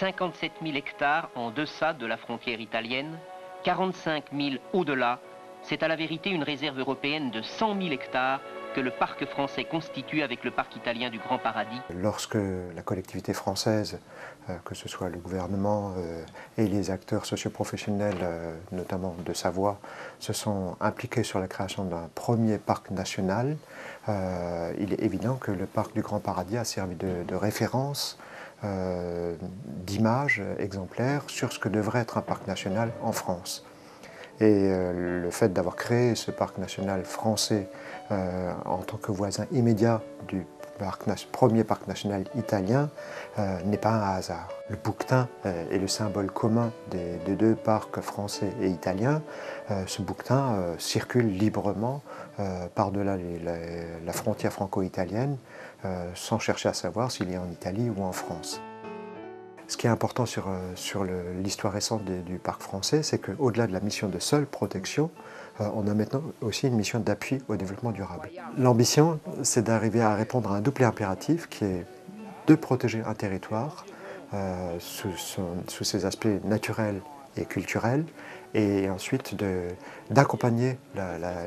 57 000 hectares en deçà de la frontière italienne, 45 000 au-delà. C'est à la vérité une réserve européenne de 100 000 hectares que le parc français constitue avec le parc italien du Grand Paradis. Lorsque la collectivité française, que ce soit le gouvernement et les acteurs socioprofessionnels, notamment de Savoie, se sont impliqués sur la création d'un premier parc national, il est évident que le parc du Grand Paradis a servi de référence, d'image exemplaire sur ce que devrait être un parc national en France. Et le fait d'avoir créé ce parc national français en tant que voisin immédiat du premier parc national italien n'est pas un hasard. Le bouquetin est le symbole commun des deux parcs français et italiens. Ce bouquetin circule librement par-delà la frontière franco-italienne sans chercher à savoir s'il est en Italie ou en France. Ce qui est important sur l'histoire récente du parc français, c'est qu'au-delà de la mission de seule protection, on a maintenant aussi une mission d'appui au développement durable. L'ambition, c'est d'arriver à répondre à un double impératif qui est de protéger un territoire sous ses aspects naturels et culturels, et ensuite d'accompagner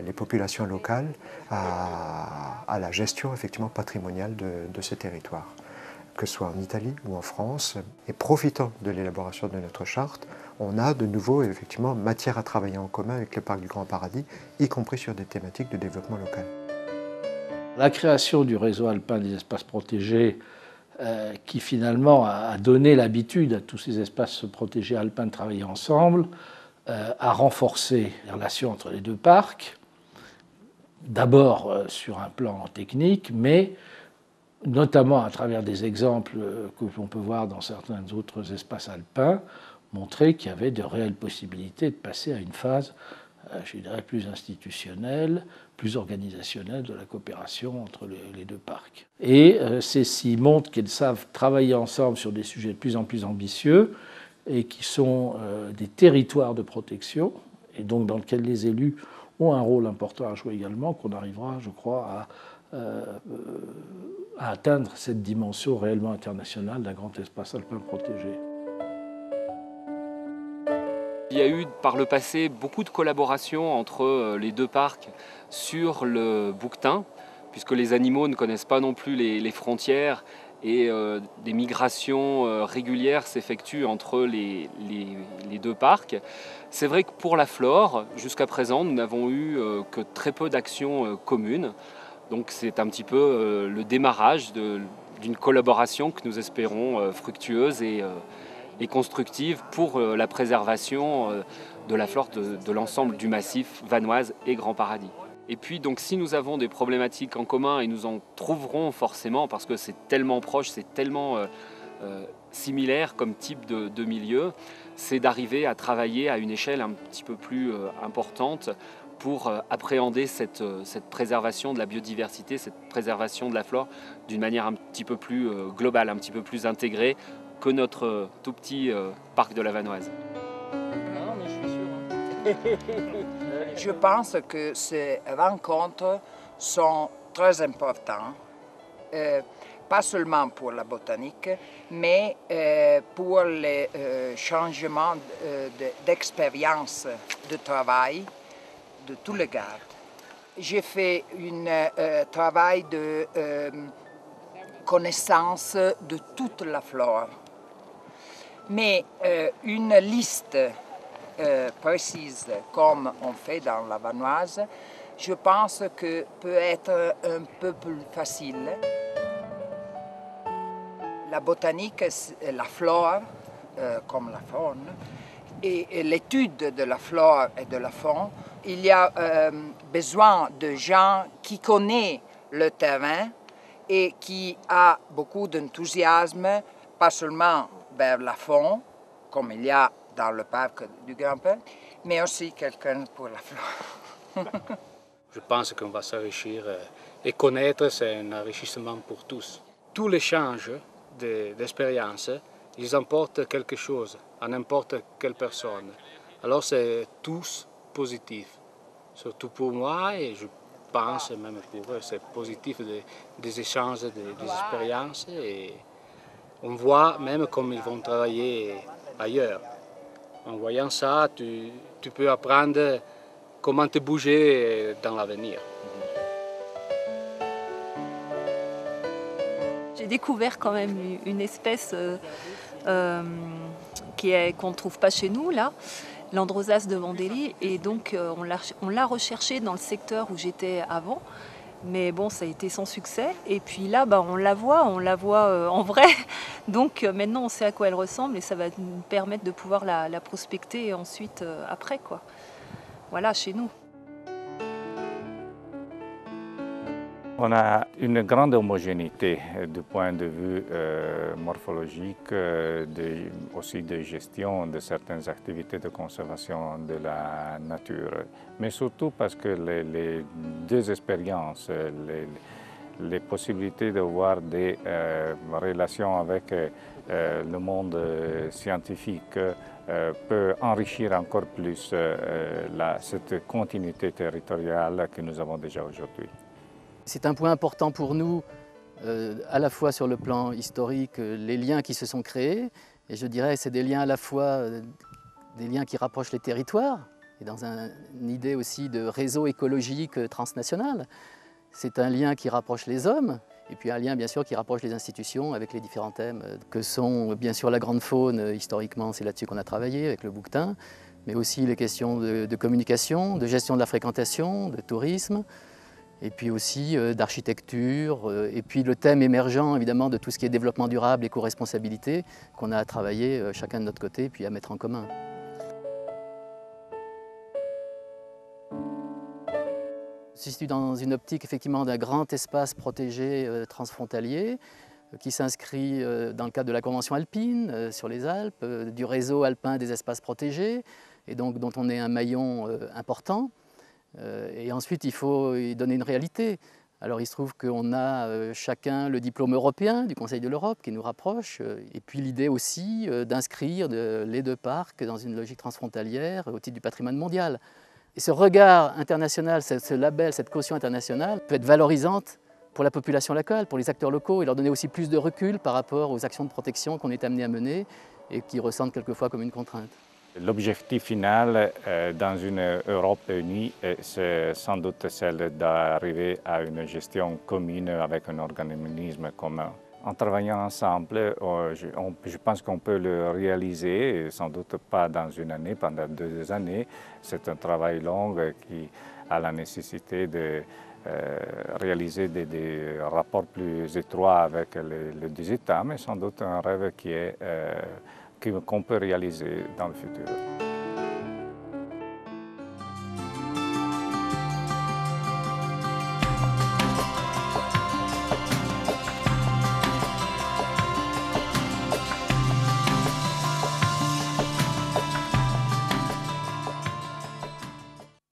les populations locales à la gestion effectivement patrimoniale de ces territoires, que ce soit en Italie ou en France. Et profitant de l'élaboration de notre charte, on a de nouveau effectivement matière à travailler en commun avec le parc du Grand Paradis, y compris sur des thématiques de développement local. La création du réseau alpin des espaces protégés, qui finalement a donné l'habitude à tous ces espaces protégés alpins de travailler ensemble, a renforcé les relations entre les deux parcs, d'abord sur un plan technique, mais notamment à travers des exemples que l'on peut voir dans certains autres espaces alpins, montrer qu'il y avait de réelles possibilités de passer à une phase, je dirais, plus institutionnelle, plus organisationnelle de la coopération entre les deux parcs. Et ceci montre qu'ils savent travailler ensemble sur des sujets de plus en plus ambitieux et qui sont des territoires de protection, et donc dans lesquels les élus ont un rôle important à jouer également, qu'on arrivera, je crois, à atteindre cette dimension réellement internationale d'un grand espace alpin protégé. Il y a eu par le passé beaucoup de collaboration entre les deux parcs sur le bouquetin, puisque les animaux ne connaissent pas non plus les frontières et des migrations régulières s'effectuent entre les deux parcs. C'est vrai que pour la flore, jusqu'à présent, nous n'avons eu que très peu d'actions communes. Donc c'est un petit peu le démarrage d'une collaboration que nous espérons fructueuse et constructive pour la préservation de la flore de l'ensemble du massif Vanoise et Grand Paradis. Et puis donc si nous avons des problématiques en commun, et nous en trouverons forcément parce que c'est tellement proche, c'est tellement similaire comme type de milieu, c'est d'arriver à travailler à une échelle un petit peu plus importante pour appréhender cette préservation de la biodiversité, cette préservation de la flore d'une manière un petit peu plus globale, un petit peu plus intégrée que notre tout petit parc de la Vanoise. Non, mais je suis sûr. Je pense que ces rencontres sont très importantes, pas seulement pour la botanique, mais pour les changements d'expérience de travail de tous les gardes. J'ai fait un travail de connaissance de toute la flore. Mais une liste précise, comme on fait dans la Vanoise, je pense que peut être un peu plus facile. La botanique, la flore, comme la faune, et l'étude de la flore et de la faune, il y a besoin de gens qui connaissent le terrain et qui ont beaucoup d'enthousiasme, pas seulement vers la faune, comme il y a dans le parc du Grand Paradis, mais aussi quelqu'un pour la flore. Je pense qu'on va s'enrichir et connaître, c'est un enrichissement pour tous. Tous les échanges d'expérience, ils apportent quelque chose à n'importe quelle personne. Alors c'est tous positif, surtout pour moi et je pense même pour eux, c'est positif des échanges, des expériences et On voit même comme ils vont travailler ailleurs. En voyant ça, tu peux apprendre comment te bouger dans l'avenir. J'ai découvert quand même une espèce qu'on ne trouve pas chez nous, là, l'Androsas de Vandeli. Et donc on l'a recherché dans le secteur où j'étais avant. Mais bon, ça a été sans succès. Et puis là, on la voit en vrai. Donc maintenant, on sait à quoi elle ressemble et ça va nous permettre de pouvoir la prospecter ensuite après, quoi. Voilà, chez nous. On a une grande homogénéité du point de vue morphologique, aussi de gestion de certaines activités de conservation de la nature, mais surtout parce que les deux expériences, les possibilités de voir des relations avec le monde scientifique peut enrichir encore plus cette continuité territoriale que nous avons déjà aujourd'hui. C'est un point important pour nous, à la fois sur le plan historique, les liens qui se sont créés, et je dirais que c'est des liens à la fois des liens qui rapprochent les territoires, et dans une idée aussi de réseau écologique transnational. C'est un lien qui rapproche les hommes, et puis un lien bien sûr qui rapproche les institutions avec les différents thèmes que sont bien sûr la grande faune, historiquement c'est là-dessus qu'on a travaillé avec le bouquetin, mais aussi les questions de communication, de gestion de la fréquentation, de tourisme, et puis aussi d'architecture, et puis le thème émergent évidemment de tout ce qui est développement durable, éco-responsabilité, qu'on a à travailler chacun de notre côté, puis à mettre en commun. Je suis dans une optique effectivement d'un grand espace protégé transfrontalier, qui s'inscrit dans le cadre de la Convention alpine sur les Alpes, du réseau alpin des espaces protégés, et donc dont on est un maillon important. Et ensuite, il faut y donner une réalité. Alors il se trouve qu'on a chacun le diplôme européen du Conseil de l'Europe qui nous rapproche, et puis l'idée aussi d'inscrire les deux parcs dans une logique transfrontalière au titre du patrimoine mondial. Et ce regard international, ce label, cette caution internationale peut être valorisante pour la population locale, pour les acteurs locaux, et leur donner aussi plus de recul par rapport aux actions de protection qu'on est amené à mener et qui ressentent quelquefois comme une contrainte. L'objectif final dans une Europe unie, c'est sans doute celle d'arriver à une gestion commune avec un organisme commun. En travaillant ensemble, je pense qu'on peut le réaliser, sans doute pas dans une année, pendant 2 années. C'est un travail long qui a la nécessité de réaliser des rapports plus étroits avec les deux États, mais sans doute un rêve qu'on peut réaliser dans le futur.